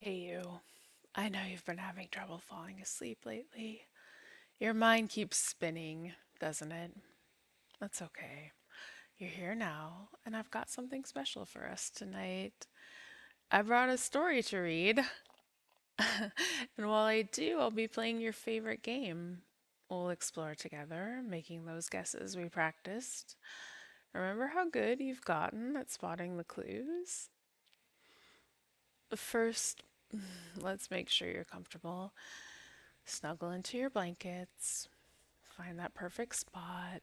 Hey, you. I know you've been having trouble falling asleep lately. Your mind keeps spinning, doesn't it? That's okay. You're here now, and I've got something special for us tonight. I brought a story to read, and while I do, I'll be playing your favorite game. We'll explore together, making those guesses we practiced. Remember how good you've gotten at spotting the clues? First, let's make sure you're comfortable. Snuggle into your blankets, find that perfect spot,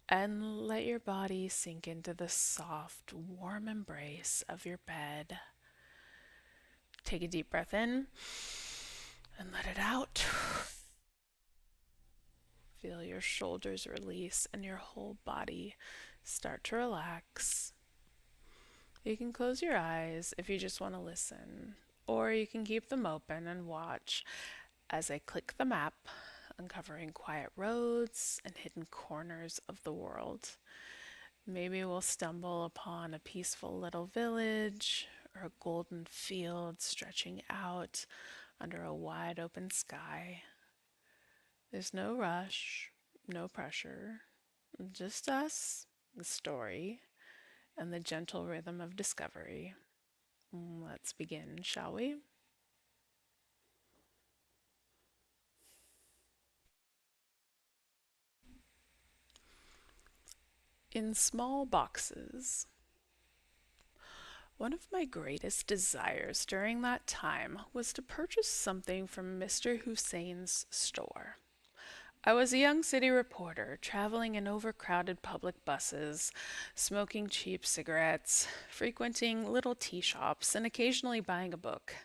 and let your body sink into the soft, warm embrace of your bed. Take a deep breath in and let it out. Feel your shoulders release and your whole body start to relax. You can close your eyes if you just want to listen, or you can keep them open and watch as I click the map, uncovering quiet roads and hidden corners of the world. Maybe we'll stumble upon a peaceful little village or a golden field stretching out under a wide open sky. There's no rush, no pressure, just us, the story, and the gentle rhythm of discovery. Let's begin, shall we? In small boxes. One of my greatest desires during that time was to purchase something from Mr. Hussein's store. I was a young city reporter traveling in overcrowded public buses, smoking cheap cigarettes, frequenting little tea shops, and occasionally buying a book.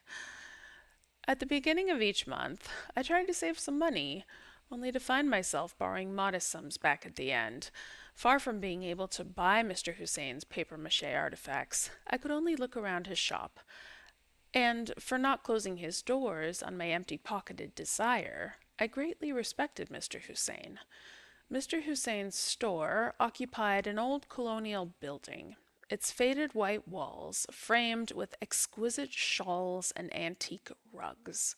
At the beginning of each month, I tried to save some money, only to find myself borrowing modest sums back at the end. Far from being able to buy Mr. Hussein's paper mache artifacts, I could only look around his shop. And for not closing his doors on my empty pocketed desire, I greatly respected Mr. Hussein. Mr. Hussein's store occupied an old colonial building, its faded white walls framed with exquisite shawls and antique rugs.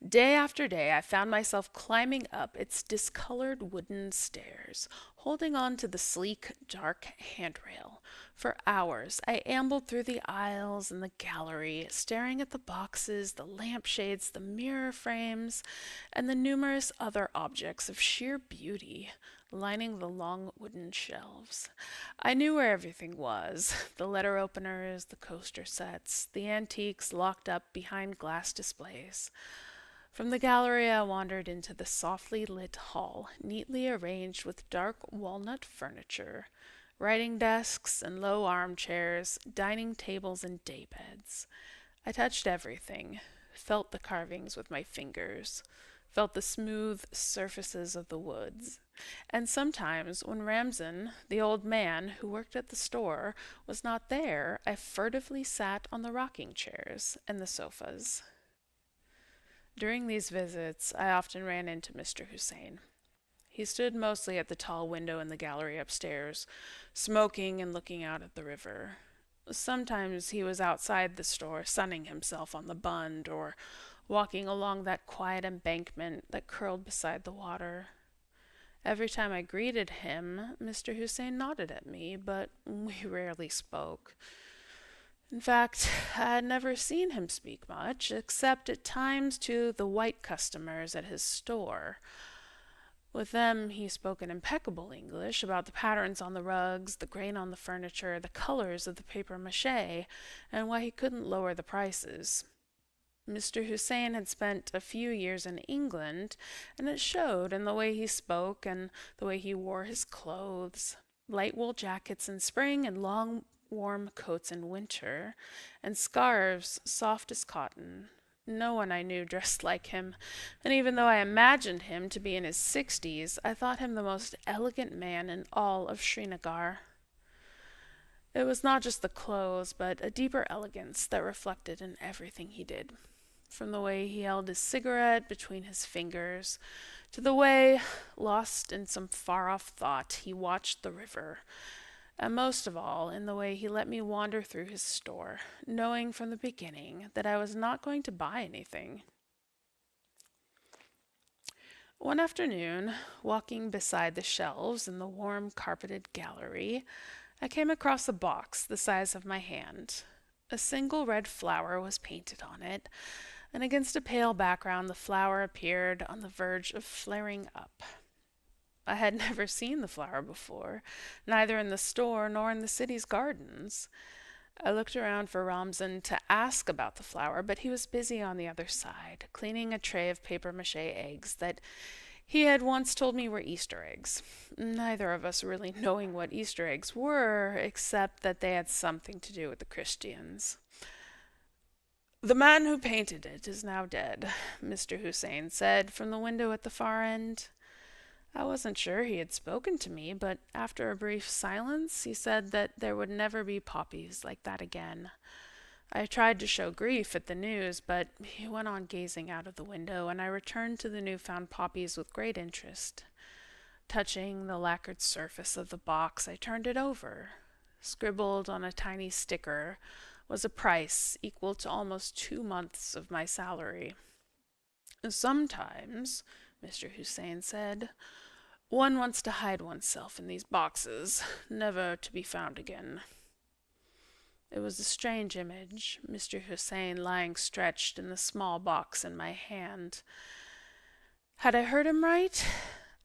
Day after day, I found myself climbing up its discolored wooden stairs, holding on to the sleek, dark handrail. For hours, I ambled through the aisles and the gallery, staring at the boxes, the lampshades, the mirror frames, and the numerous other objects of sheer beauty lining the long wooden shelves. I knew where everything was, the letter openers, the coaster sets, the antiques locked up behind glass displays. From the gallery I wandered into the softly lit hall, neatly arranged with dark walnut furniture, writing desks and low armchairs, dining tables and daybeds. I touched everything, felt the carvings with my fingers, felt the smooth surfaces of the woods. And sometimes, when Ramzan, the old man who worked at the store, was not there, I furtively sat on the rocking chairs and the sofas. During these visits, I often ran into Mr. Hussein. He stood mostly at the tall window in the gallery upstairs, smoking and looking out at the river. Sometimes he was outside the store, sunning himself on the Bund, or walking along that quiet embankment that curled beside the water. Every time I greeted him, Mr. Hussein nodded at me, but we rarely spoke. In fact, I had never seen him speak much, except at times to the white customers at his store. With them, he spoke in impeccable English about the patterns on the rugs, the grain on the furniture, the colors of the paper mache, and why he couldn't lower the prices. Mr. Hussein had spent a few years in England, and it showed in the way he spoke and the way he wore his clothes. Light wool jackets in spring and long warm coats in winter, and scarves soft as cotton. No one I knew dressed like him, and even though I imagined him to be in his 60s, I thought him the most elegant man in all of Srinagar. It was not just the clothes, but a deeper elegance that reflected in everything he did. From the way he held his cigarette between his fingers, to the way, lost in some far off thought, he watched the river, and most of all in the way he let me wander through his store, knowing from the beginning that I was not going to buy anything. One afternoon, walking beside the shelves in the warm carpeted gallery, I came across a box the size of my hand. A single red flower was painted on it, and against a pale background the flower appeared on the verge of flaring up. I had never seen the flower before, neither in the store nor in the city's gardens. I looked around for Ramzan to ask about the flower, but he was busy on the other side, cleaning a tray of papier-mâché eggs that he had once told me were Easter eggs, neither of us really knowing what Easter eggs were, except that they had something to do with the Christians. "The man who painted it is now dead," Mr. Hussein said from the window at the far end. I wasn't sure he had spoken to me, but after a brief silence, he said that there would never be poppies like that again. I tried to show grief at the news, but he went on gazing out of the window, and I returned to the newfound poppies with great interest. Touching the lacquered surface of the box, I turned it over. Scribbled on a tiny sticker was a price equal to almost 2 months of my salary. "Sometimes," Mr. Hussein said, "one wants to hide oneself in these boxes, never to be found again." It was a strange image, Mr. Hussein lying stretched in the small box in my hand. Had I heard him right?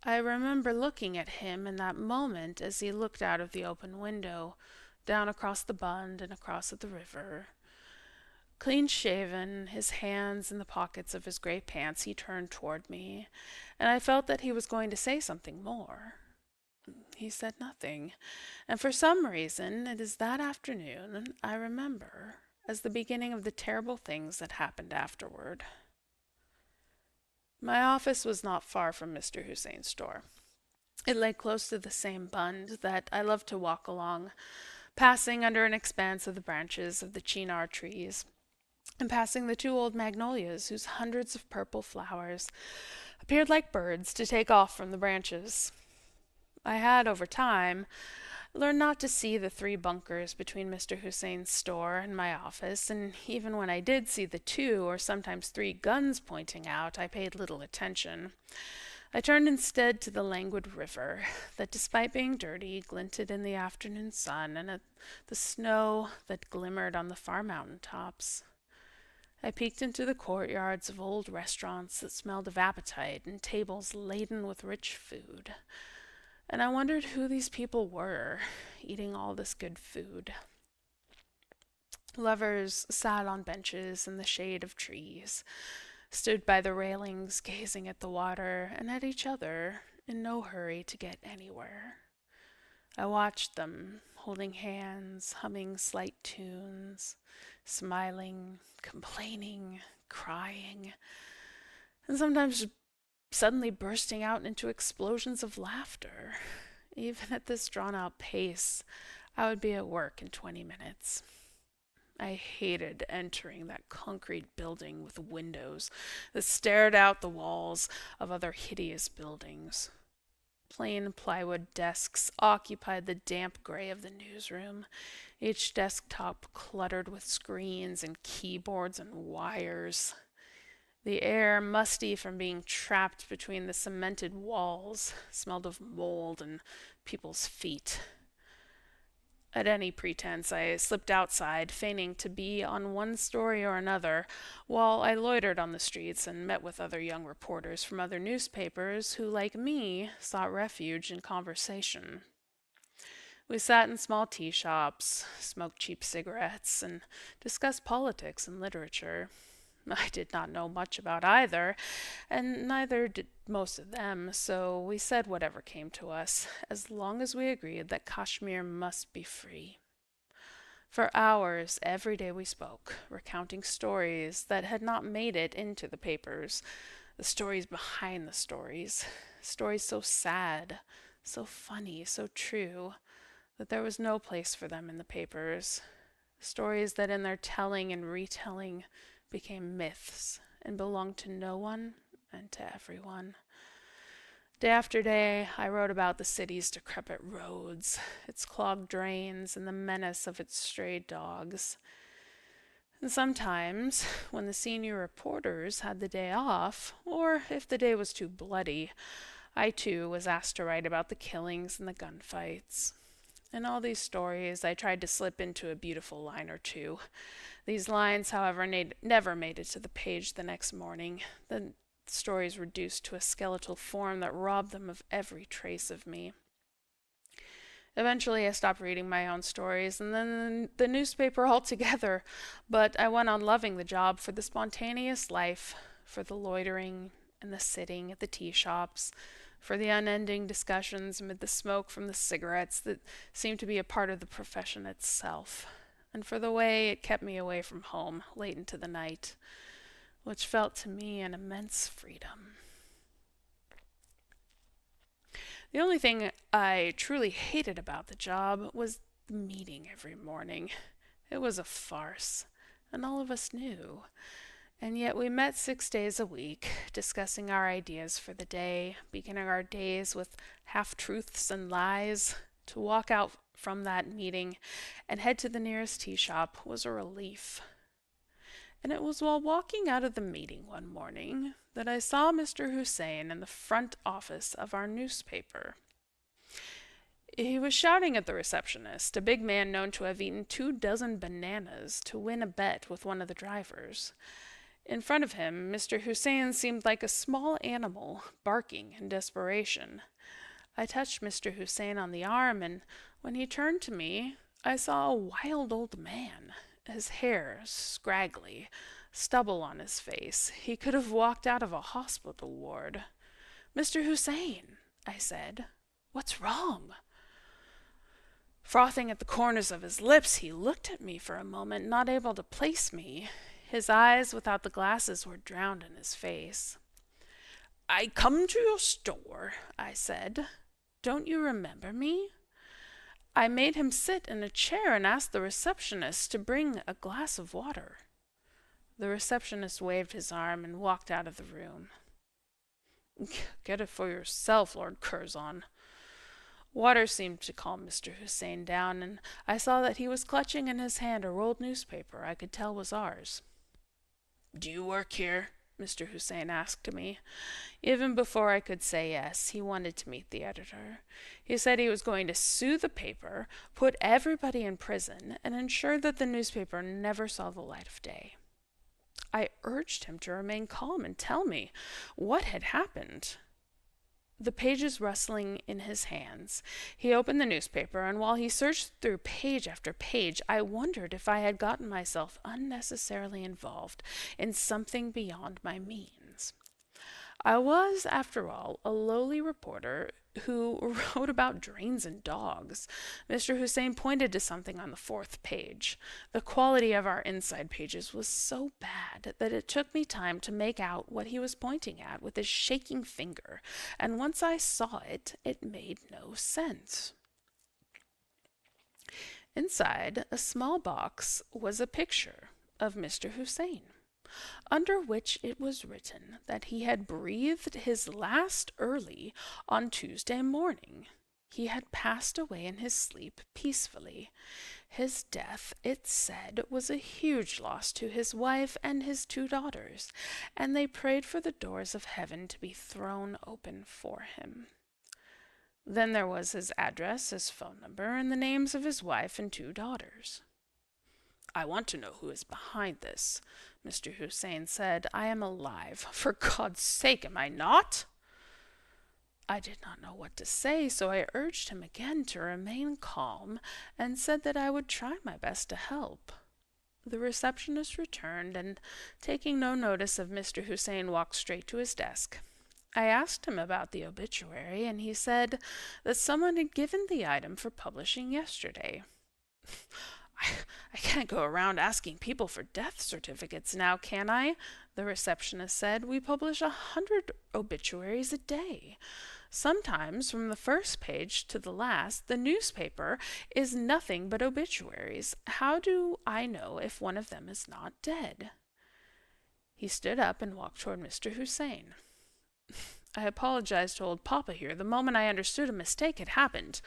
I remember looking at him in that moment as he looked out of the open window, down across the Bund and across at the river. Clean shaven, his hands in the pockets of his gray pants, he turned toward me, and I felt that he was going to say something more. He said nothing, and for some reason it is that afternoon I remember as the beginning of the terrible things that happened afterward. My office was not far from Mr. Hussein's store. It lay close to the same Bund that I loved to walk along, passing under an expanse of the branches of the chinar trees, and passing the 2 old magnolias whose hundreds of purple flowers appeared like birds to take off from the branches. I had, over time, learned not to see the 3 bunkers between Mr. Hussein's store and my office, and even when I did see the 2 or sometimes 3 guns pointing out, I paid little attention. I turned instead to the languid river, that despite being dirty, glinted in the afternoon sun, and at the snow that glimmered on the far mountain tops. I peeked into the courtyards of old restaurants that smelled of appetite and tables laden with rich food. And I wondered who these people were, eating all this good food. Lovers sat on benches in the shade of trees, stood by the railings gazing at the water and at each other, in no hurry to get anywhere. I watched them, holding hands, humming slight tunes, smiling, complaining, crying, and sometimes suddenly bursting out into explosions of laughter. Even at this drawn-out pace, I would be at work in 20 minutes. I hated entering that concrete building with windows that stared out the walls of other hideous buildings. Plain plywood desks occupied the damp gray of the newsroom, each desktop cluttered with screens and keyboards and wires. The air, musty from being trapped between the cemented walls, smelled of mold and people's feet. At any pretense, I slipped outside, feigning to be on one story or another, while I loitered on the streets and met with other young reporters from other newspapers who, like me, sought refuge in conversation. We sat in small tea shops, smoked cheap cigarettes, and discussed politics and literature. I did not know much about either, and neither did most of them, so we said whatever came to us, as long as we agreed that Kashmir must be free. For hours every day we spoke, recounting stories that had not made it into the papers, the stories behind the stories, stories so sad, so funny, so true, that there was no place for them in the papers, stories that in their telling and retelling became myths and belonged to no one and to everyone. Day after day, I wrote about the city's decrepit roads, its clogged drains, and the menace of its stray dogs. And sometimes, when the senior reporters had the day off, or if the day was too bloody, I too was asked to write about the killings and the gunfights. In all these stories, I tried to slip into a beautiful line or two. These lines, however, never made it to the page the next morning. The stories reduced to a skeletal form that robbed them of every trace of me. Eventually, I stopped reading my own stories and then the newspaper altogether, but I went on loving the job for the spontaneous life, for the loitering and the sitting at the tea shops, for the unending discussions amid the smoke from the cigarettes that seemed to be a part of the profession itself, and for the way it kept me away from home late into the night, which felt to me an immense freedom. The only thing I truly hated about the job was the meeting every morning. It was a farce, and all of us knew. And yet we met 6 days a week, discussing our ideas for the day, beginning our days with half-truths and lies. To walk out from that meeting and head to the nearest tea shop was a relief. And it was while walking out of the meeting one morning that I saw Mr. Hussein in the front office of our newspaper. He was shouting at the receptionist, a big man known to have eaten 24 bananas to win a bet with one of the drivers. In front of him, Mr. Hussein seemed like a small animal, barking in desperation. I touched Mr. Hussein on the arm, and when he turned to me, I saw a wild old man, his hair scraggly, stubble on his face. He could have walked out of a hospital ward. "Mr. Hussein," I said, "what's wrong?" Frothing at the corners of his lips, he looked at me for a moment, not able to place me. His eyes without the glasses were drowned in his face. "I come to your store," I said. "Don't you remember me?" I made him sit in a chair and asked the receptionist to bring a glass of water. The receptionist waved his arm and walked out of the room. "Get it for yourself, Lord Curzon." Water seemed to calm Mr. Hussein down, and I saw that he was clutching in his hand a rolled newspaper I could tell was ours. "Do you work here?" Mr. Hussein asked me. Even before I could say yes, he wanted to meet the editor. He said he was going to sue the paper, put everybody in prison, and ensure that the newspaper never saw the light of day. I urged him to remain calm and tell me what had happened. The pages rustling in his hands, he opened the newspaper, and while he searched through page after page, I wondered if I had gotten myself unnecessarily involved in something beyond my means. I was, after all, a lowly reporter who wrote about drains and dogs. Mr. Hussein pointed to something on the 4th page. The quality of our inside pages was so bad that it took me time to make out what he was pointing at with his shaking finger, and once I saw it, it made no sense. Inside a small box was a picture of Mr. Hussein, under which it was written that he had breathed his last early on Tuesday morning. He had passed away in his sleep peacefully. His death, it said, was a huge loss to his wife and his 2 daughters, and they prayed for the doors of heaven to be thrown open for him. Then there was his address, his phone number, and the names of his wife and 2 daughters. "I want to know who is behind this," Mr. Hussein said. "I am alive. For God's sake, am I not?" I did not know what to say, so I urged him again to remain calm and said that I would try my best to help. The receptionist returned, and taking no notice of Mr. Hussein, walked straight to his desk. I asked him about the obituary, and he said that someone had given the item for publishing yesterday. I can't go around asking people for death certificates now, can I?" the receptionist said. "We publish 100 obituaries a day. Sometimes, from the first page to the last, the newspaper is nothing but obituaries. How do I know if one of them is not dead?" He stood up and walked toward Mr. Hussein. I apologized to old Papa here the moment I understood a mistake had happened.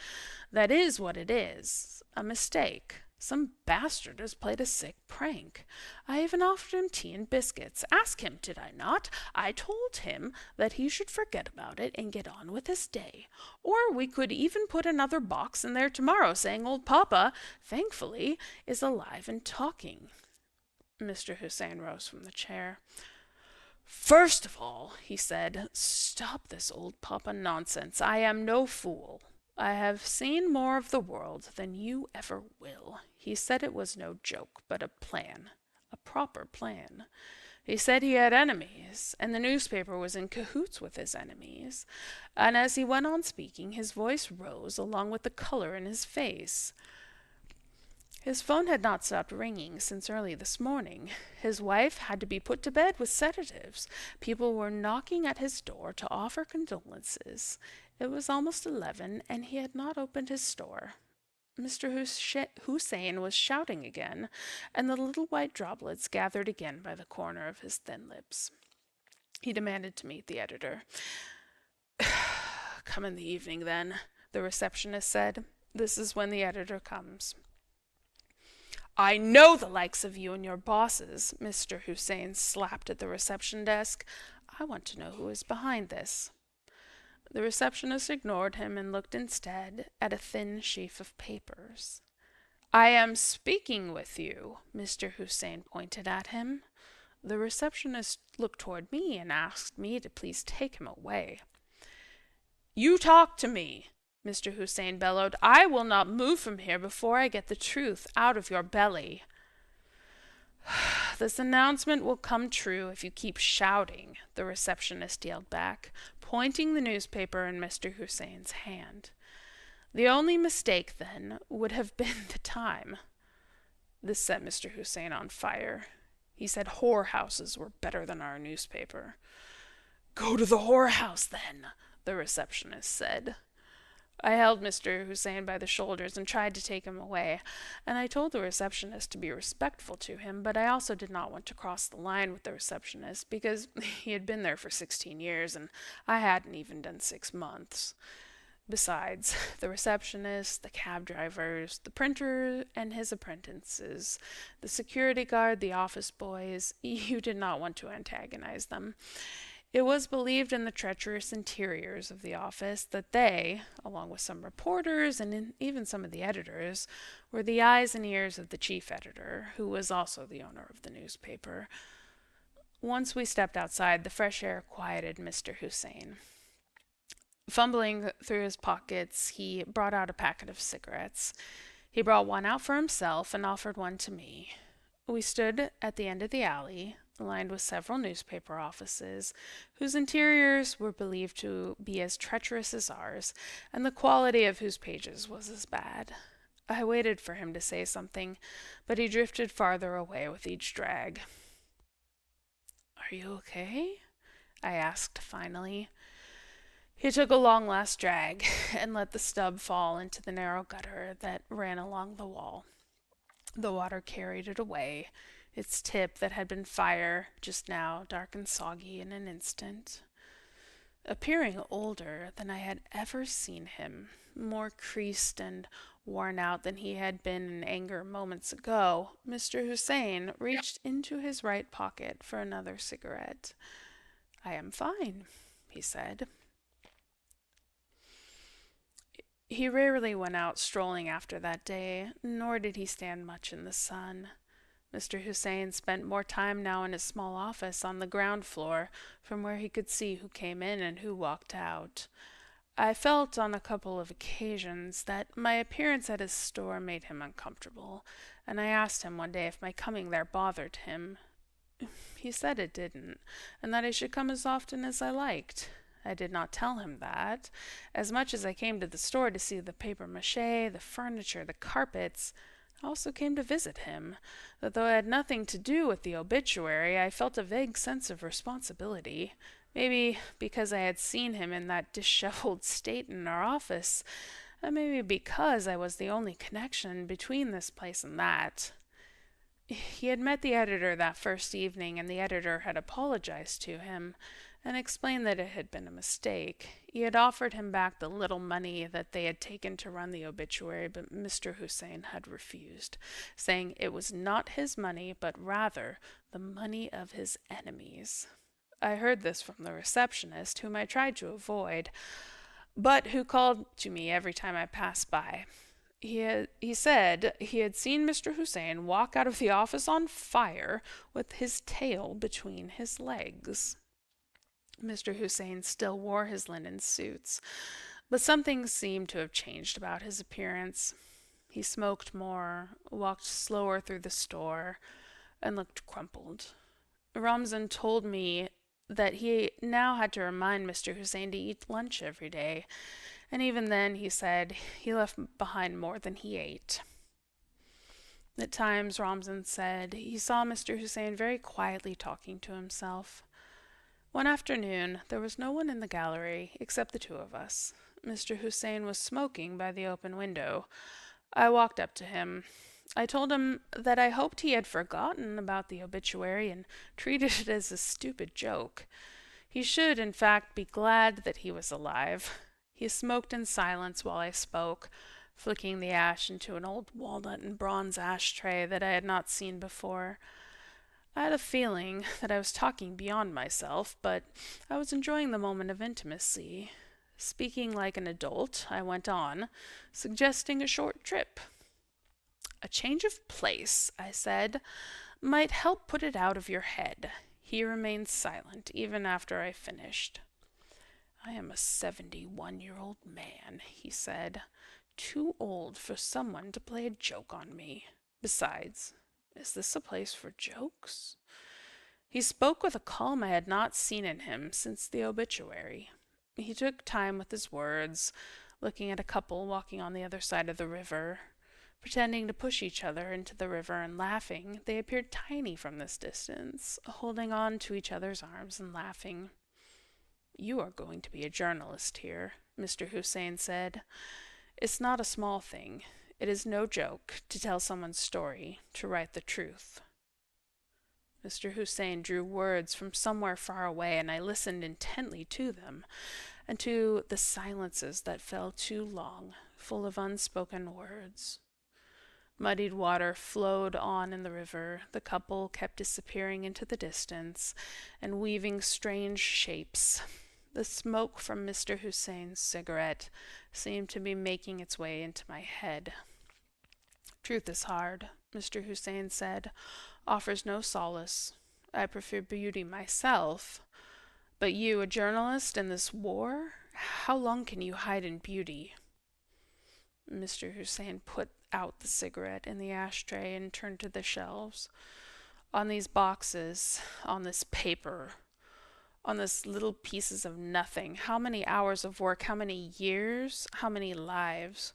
That is what it is. A mistake. Some bastard has played a sick prank. I even offered him tea and biscuits. Ask him, did I not? I told him that he should forget about it and get on with his day. Or we could even put another box in there tomorrow saying old Papa, thankfully, is alive and talking. Mr. Hussein rose from the chair. First of all, he said, stop this old Papa nonsense. I am no fool. I have seen more of the world than you ever will. He said it was no joke, but a plan. A proper plan. He said he had enemies, and the newspaper was in cahoots with his enemies. And as he went on speaking, his voice rose along with the color in his face. His phone had not stopped ringing since early this morning. His wife had to be put to bed with sedatives. People were knocking at his door to offer condolences. It was almost 11, and he had not opened his store. Mr. Hussein was shouting again, and the little white droplets gathered again by the corner of his thin lips. He demanded to meet the editor. Come in the evening, then, the receptionist said. This is when the editor comes. I know the likes of you and your bosses, Mr. Hussein slapped at the reception desk. I want to know who is behind this. The receptionist ignored him and looked instead at a thin sheaf of papers. I am speaking with you, Mr. Hussein pointed at him. The receptionist looked toward me and asked me to please take him away. You talk to me, Mr. Hussein bellowed. I will not move from here before I get the truth out of your belly. This announcement will come true if you keep shouting, the receptionist yelled back, pointing the newspaper in Mr. Hussein's hand. The only mistake, then, would have been the time. This set Mr. Hussein on fire. He said whorehouses were better than our newspaper. Go to the whorehouse, then, the receptionist said. I held Mr. Hussein by the shoulders and tried to take him away, and I told the receptionist to be respectful to him, but I also did not want to cross the line with the receptionist because he had been there for 16 years and I hadn't even done 6 months. Besides, the receptionist, the cab drivers, the printer and his apprentices, the security guard, the office boys, you did not want to antagonize them. It was believed in the treacherous interiors of the office that they, along with some reporters and even some of the editors, were the eyes and ears of the chief editor, who was also the owner of the newspaper. Once we stepped outside, the fresh air quieted Mr. Hussein. Fumbling through his pockets, he brought out a packet of cigarettes. He brought one out for himself and offered one to me. We stood at the end of the alley, lined with several newspaper offices, whose interiors were believed to be as treacherous as ours, and the quality of whose pages was as bad. I waited for him to say something, but he drifted farther away with each drag. Are you okay? I asked finally. He took a long last drag and let the stub fall into the narrow gutter that ran along the wall. The water carried it away, its tip that had been fire just now dark and soggy in an instant. Appearing older than I had ever seen him, more creased and worn out than he had been in anger moments ago, Mr. Hussein reached into his right pocket for another cigarette. I am fine, he said. He rarely went out strolling after that day, nor did he stand much in the sun. Mr. Hussein spent more time now in his small office on the ground floor, from where he could see who came in and who walked out. I felt on a couple of occasions that my appearance at his store made him uncomfortable, and I asked him one day if my coming there bothered him. He said it didn't, and that I should come as often as I liked. I did not tell him that. As much as I came to the store to see the papier-mâché, the furniture, the carpets, I also came to visit him, that though it had nothing to do with the obituary, I felt a vague sense of responsibility. Maybe because I had seen him in that disheveled state in our office, and maybe because I was the only connection between this place and that. He had met the editor that first evening, and the editor had apologized to him, and explained that it had been a mistake. He had offered him back the little money that they had taken to run the obituary, but Mr. Hussein had refused, saying it was not his money, but rather the money of his enemies. I heard this from the receptionist, whom I tried to avoid, but who called to me every time I passed by. He said he had seen Mr. Hussein walk out of the office on fire with his tail between his legs. Mr. Hussein still wore his linen suits, but something seemed to have changed about his appearance. He smoked more, walked slower through the store, and looked crumpled. Ramzan told me that he now had to remind Mr. Hussein to eat lunch every day, and even then, he said, he left behind more than he ate. At times, Ramzan said, he saw Mr. Hussein very quietly talking to himself. One afternoon, there was no one in the gallery except the two of us. Mr. Hussein was smoking by the open window. I walked up to him. I told him that I hoped he had forgotten about the obituary and treated it as a stupid joke. He should, in fact, be glad that he was alive. He smoked in silence while I spoke, flicking the ash into an old walnut and bronze ashtray that I had not seen before. I had a feeling that I was talking beyond myself, but I was enjoying the moment of intimacy. Speaking like an adult, I went on, suggesting a short trip. A change of place, I said, might help put it out of your head. He remained silent, even after I finished. I am a 71-year-old man, he said, too old for someone to play a joke on me. Besides, is this a place for jokes? He spoke with a calm I had not seen in him since the obituary. He took time with his words, looking at a couple walking on the other side of the river. Pretending to push each other into the river and laughing, they appeared tiny from this distance, holding on to each other's arms and laughing. You are going to be a journalist here, Mr. Hussein said. It's not a small thing. It is no joke to tell someone's story, to write the truth. Mr. Hussein drew words from somewhere far away, and I listened intently to them, and to the silences that fell too long, full of unspoken words. Muddied water flowed on in the river. The couple kept disappearing into the distance and weaving strange shapes. The smoke from Mr. Hussein's cigarette seemed to be making its way into my head. Truth is hard, Mr. Hussein said, offers no solace. I prefer beauty myself. But you, a journalist in this war? How long can you hide in beauty? Mr. Hussein put out the cigarette in the ashtray and turned to the shelves. On these boxes, on this paper, on these little pieces of nothing, how many hours of work, how many years, how many lives,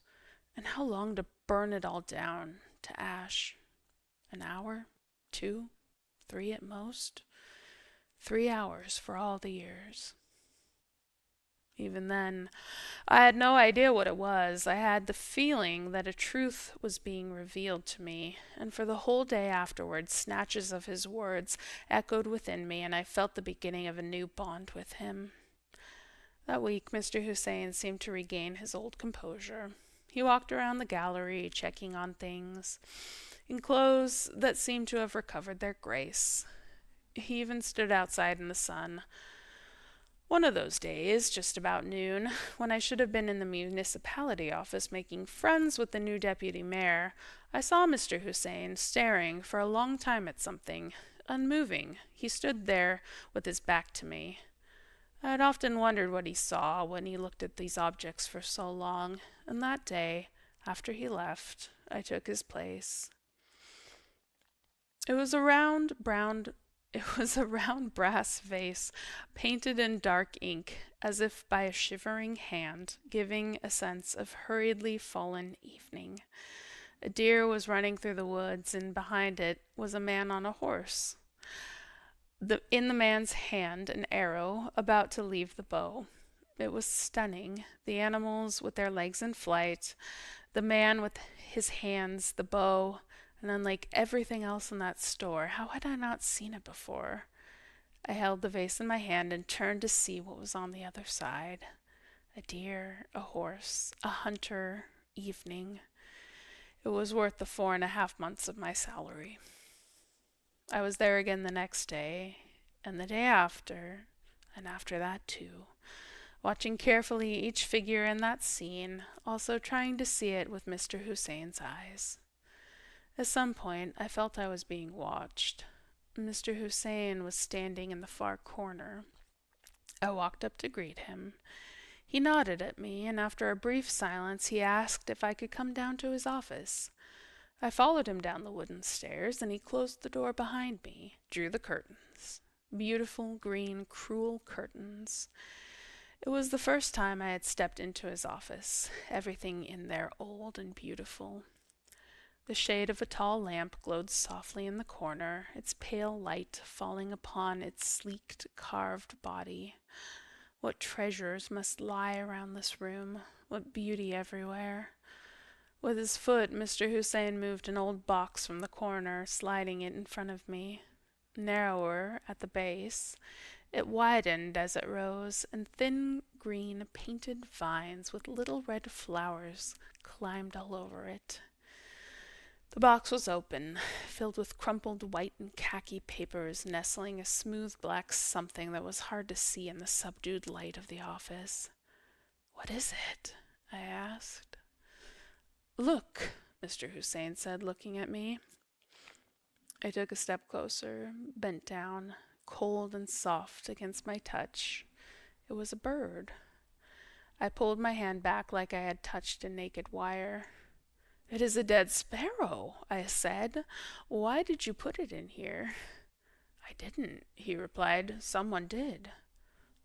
and how long to burn it all down to ash? An hour? 2? 3 at most? 3 hours for all the years. Even then, I had no idea what it was. I had the feeling that a truth was being revealed to me, and for the whole day afterwards, snatches of his words echoed within me, and I felt the beginning of a new bond with him. That week, Mr. Hussein seemed to regain his old composure. He walked around the gallery, checking on things, in clothes that seemed to have recovered their grace. He even stood outside in the sun. One of those days, just about noon, when I should have been in the municipality office making friends with the new deputy mayor, I saw Mr. Hussein staring for a long time at something, unmoving. He stood there with his back to me. I had often wondered what he saw when he looked at these objects for so long, and that day, after he left, I took his place. It was a round brass vase, painted in dark ink, as if by a shivering hand, giving a sense of hurriedly fallen evening. A deer was running through the woods, and behind it was a man on a horse. In the man's hand, an arrow, about to leave the bow. It was stunning, the animals with their legs in flight, the man with his hands, the bow, and unlike everything else in that store. How had I not seen it before? I held the vase in my hand and turned to see what was on the other side. A deer, a horse, a hunter, evening. It was worth the 4.5 months of my salary. I was there again the next day, and the day after, and after that too, watching carefully each figure in that scene, also trying to see it with Mr. Hussein's eyes. At some point, I felt I was being watched. Mr. Hussein was standing in the far corner. I walked up to greet him. He nodded at me, and after a brief silence, he asked if I could come down to his office. I followed him down the wooden stairs, and he closed the door behind me, drew the curtains. Beautiful, green, cruel curtains. It was the first time I had stepped into his office, everything in there old and beautiful. The shade of a tall lamp glowed softly in the corner, its pale light falling upon its sleek, carved body. What treasures must lie around this room, what beauty everywhere. With his foot, Mr. Hussein moved an old box from the corner, sliding it in front of me. Narrower at the base, it widened as it rose, and thin green painted vines with little red flowers climbed all over it. The box was open, filled with crumpled white and khaki papers nestling a smooth black something that was hard to see in the subdued light of the office. "What is it?" I asked. "Look," Mr. Hussein said, looking at me. I took a step closer, bent down, cold and soft against my touch. It was a bird. I pulled my hand back like I had touched a naked wire. "It is a dead sparrow," I said. "Why did you put it in here?" "I didn't," he replied. "Someone did."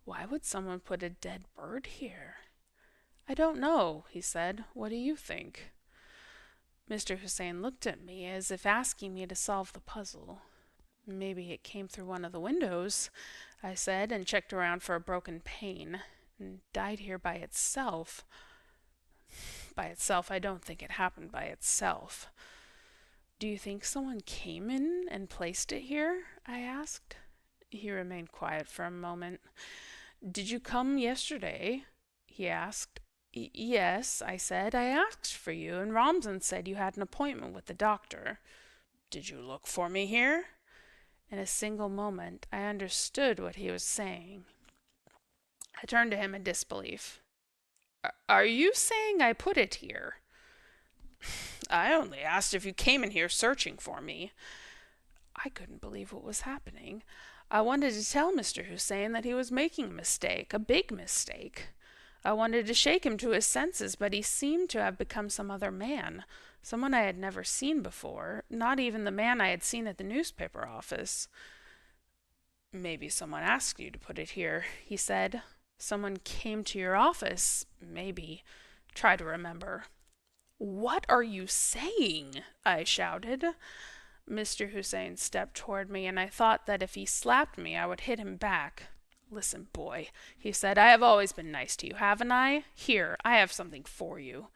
"Why would someone put a dead bird here?" "I don't know," he said. "What do you think?" Mr. Hussein looked at me as if asking me to solve the puzzle. "Maybe it came through one of the windows," I said, and checked around for a broken pane, and died here by itself. By itself, I don't think it happened by itself. "Do you think someone came in and placed it here?" I asked. He remained quiet for a moment. "Did you come yesterday?" he asked. "Yes," I said. "I asked for you, and Ramzan said you had an appointment with the doctor." "Did you look for me here?" In a single moment, I understood what he was saying. I turned to him in disbelief. "Are you saying I put it here?" "I only asked if you came in here searching for me." I couldn't believe what was happening. I wanted to tell Mr. Hussein that he was making a mistake, a big mistake. I wanted to shake him to his senses, but he seemed to have become some other man, someone I had never seen before, not even the man I had seen at the newspaper office. "Maybe someone asked you to put it here," he said. "Someone came to your office, maybe. Try to remember." "What are you saying?" I shouted. Mr. Hussein stepped toward me, and I thought that if he slapped me, I would hit him back. "Listen, boy," he said, "I have always been nice to you, haven't I? Here, I have something for you."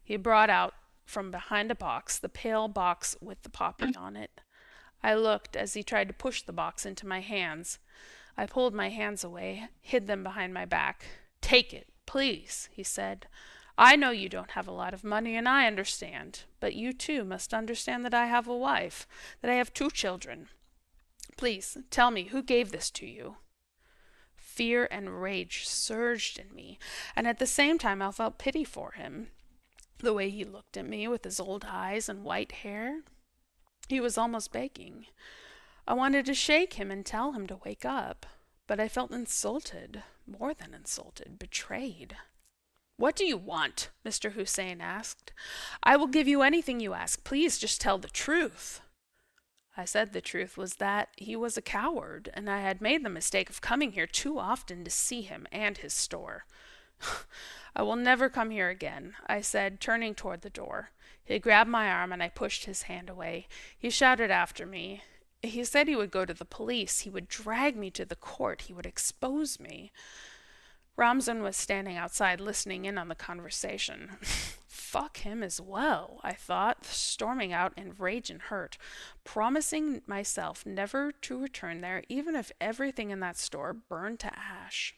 He brought out from behind a box the pale box with the poppy on it. I looked as he tried to push the box into my hands. I pulled my hands away, hid them behind my back. "Take it, please," he said. "I know you don't have a lot of money, and I understand. But you, too, must understand that I have a wife, that I have 2 children. Please, tell me who gave this to you." Fear and rage surged in me, and at the same time I felt pity for him. The way he looked at me with his old eyes and white hair. He was almost begging. I wanted to shake him and tell him to wake up, but I felt insulted, more than insulted, betrayed. "What do you want?" Mr. Hussein asked. "I will give you anything you ask. Please just tell the truth." I said the truth was that he was a coward, and I had made the mistake of coming here too often to see him and his store. "I will never come here again," I said, turning toward the door. He grabbed my arm, and I pushed his hand away. He shouted after me. He said he would go to the police. He would drag me to the court. He would expose me. Ramzan was standing outside listening in on the conversation. Fuck him as well, I thought, storming out in rage and hurt, promising myself never to return there even if everything in that store burned to ash.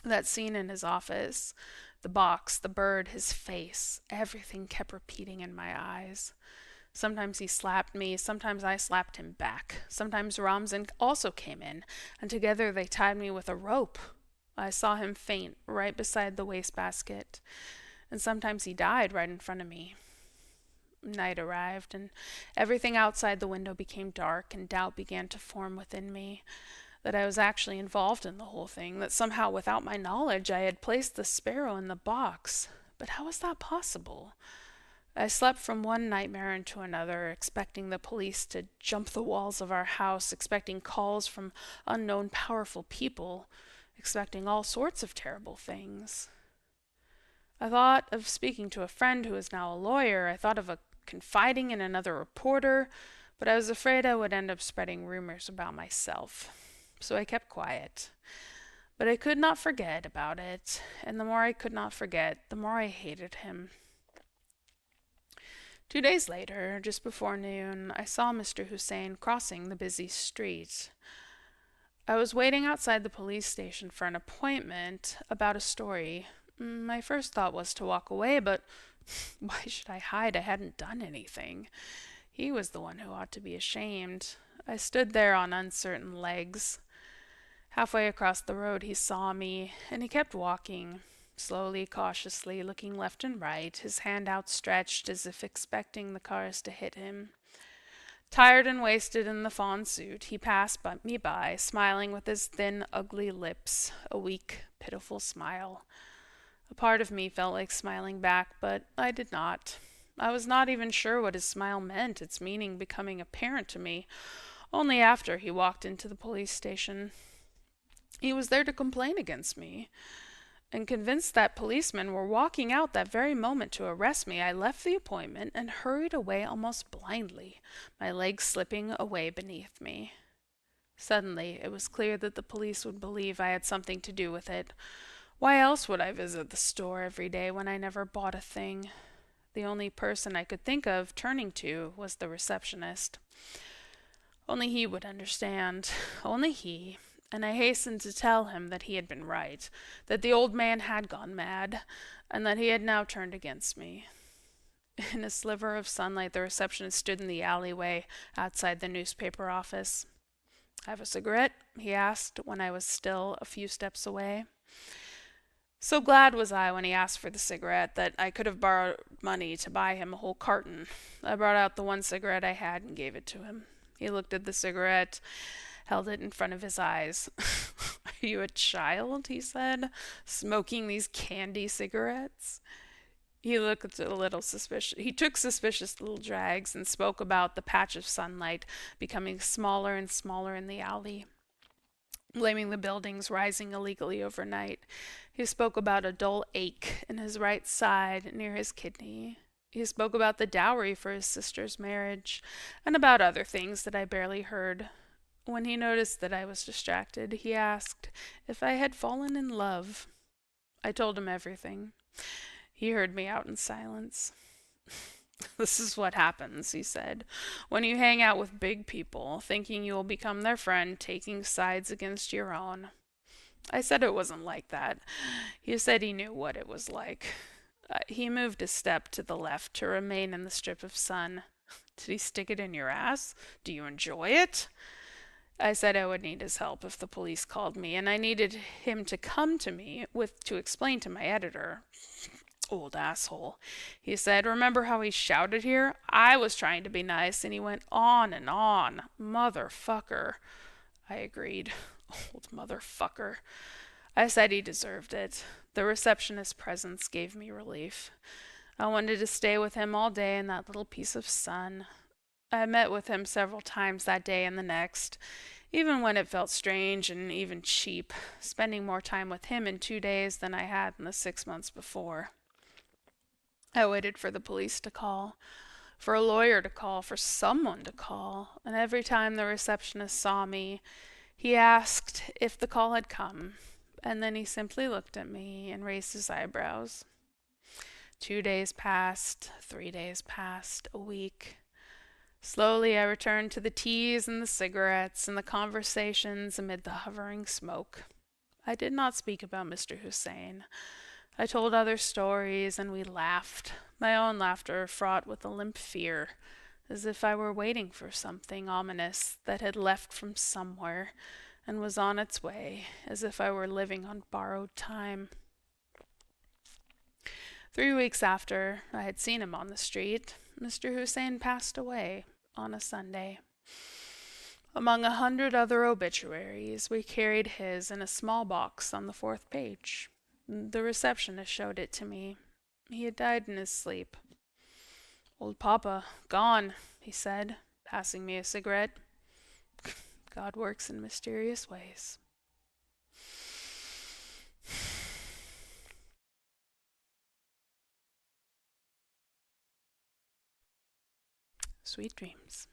That scene in his office, the box, the bird, his face, everything kept repeating in my eyes. Sometimes he slapped me, sometimes I slapped him back. Sometimes Ramzan also came in, and together they tied me with a rope. I saw him faint right beside the wastebasket, and sometimes he died right in front of me. Night arrived, and everything outside the window became dark, and doubt began to form within me that I was actually involved in the whole thing, that somehow without my knowledge I had placed the sparrow in the box. But how was that possible? I slept from one nightmare into another, expecting the police to jump the walls of our house, expecting calls from unknown powerful people, expecting all sorts of terrible things. I thought of speaking to a friend who is now a lawyer. I thought of confiding in another reporter, but I was afraid I would end up spreading rumors about myself. So I kept quiet. But I could not forget about it, and the more I could not forget, the more I hated him. 2 days later, just before noon, I saw Mr. Hussein crossing the busy street. I was waiting outside the police station for an appointment about a story. My first thought was to walk away, but why should I hide? I hadn't done anything. He was the one who ought to be ashamed. I stood there on uncertain legs. Halfway across the road he saw me, and he kept walking, slowly, cautiously, looking left and right, his hand outstretched as if expecting the cars to hit him. Tired and wasted in the fawn suit, he passed me by, smiling with his thin, ugly lips, a weak, pitiful smile. A part of me felt like smiling back, but I did not. I was not even sure what his smile meant, its meaning becoming apparent to me only after he walked into the police station. He was there to complain against me, and convinced that policemen were walking out that very moment to arrest me, I left the appointment and hurried away almost blindly, my legs slipping away beneath me. Suddenly, it was clear that the police would believe I had something to do with it. Why else would I visit the store every day when I never bought a thing? The only person I could think of turning to was the receptionist. Only he would understand. Only he. And I hastened to tell him that he had been right, that the old man had gone mad, and that he had now turned against me. In a sliver of sunlight, the receptionist stood in the alleyway outside the newspaper office. "Have a cigarette?" he asked when I was still a few steps away. So glad was I when he asked for the cigarette that I could have borrowed money to buy him a whole carton. I brought out the one cigarette I had and gave it to him. He looked at the cigarette, held it in front of his eyes. "Are you a child?" he said, "smoking these candy cigarettes?" He looked a little suspicious. He took suspicious little drags and spoke about the patch of sunlight becoming smaller and smaller in the alley, blaming the buildings rising illegally overnight. He spoke about a dull ache in his right side near his kidney. He spoke about the dowry for his sister's marriage, and about other things that I barely heard. When he noticed that I was distracted, he asked if I had fallen in love. I told him everything. He heard me out in silence. "This is what happens," he said, "when you hang out with big people, thinking you will become their friend, taking sides against your own." I said it wasn't like that. He said he knew what it was like. He moved a step to the left to remain in the strip of sun. "Did he stick it in your ass? Do you enjoy it?" I said I would need his help if the police called me, and I needed him to come to me to explain to my editor. "Old asshole," he said. "Remember how he shouted here? I was trying to be nice, and he went on and on. Motherfucker." I agreed. Old motherfucker. I said he deserved it. The receptionist's presence gave me relief. I wanted to stay with him all day in that little piece of sun. I met with him several times that day and the next, even when it felt strange and even cheap, spending more time with him in 2 days than I had in the 6 months before. I waited for the police to call, for a lawyer to call, for someone to call, and every time the receptionist saw me, he asked if the call had come. And then he simply looked at me and raised his eyebrows. 2 days passed, 3 days passed, a week. Slowly I returned to the teas and the cigarettes and the conversations amid the hovering smoke. I did not speak about Mr. Hussein. I told other stories and we laughed, my own laughter fraught with a limp fear, as if I were waiting for something ominous that had left from somewhere and was on its way, as if I were living on borrowed time. 3 weeks after I had seen him on the street, Mr. Hussein passed away on a Sunday. Among 100 other obituaries, we carried his in a small box on the fourth page. The receptionist showed it to me. He had died in his sleep. "Old Papa, gone," he said, passing me a cigarette. God works in mysterious ways. Sweet dreams.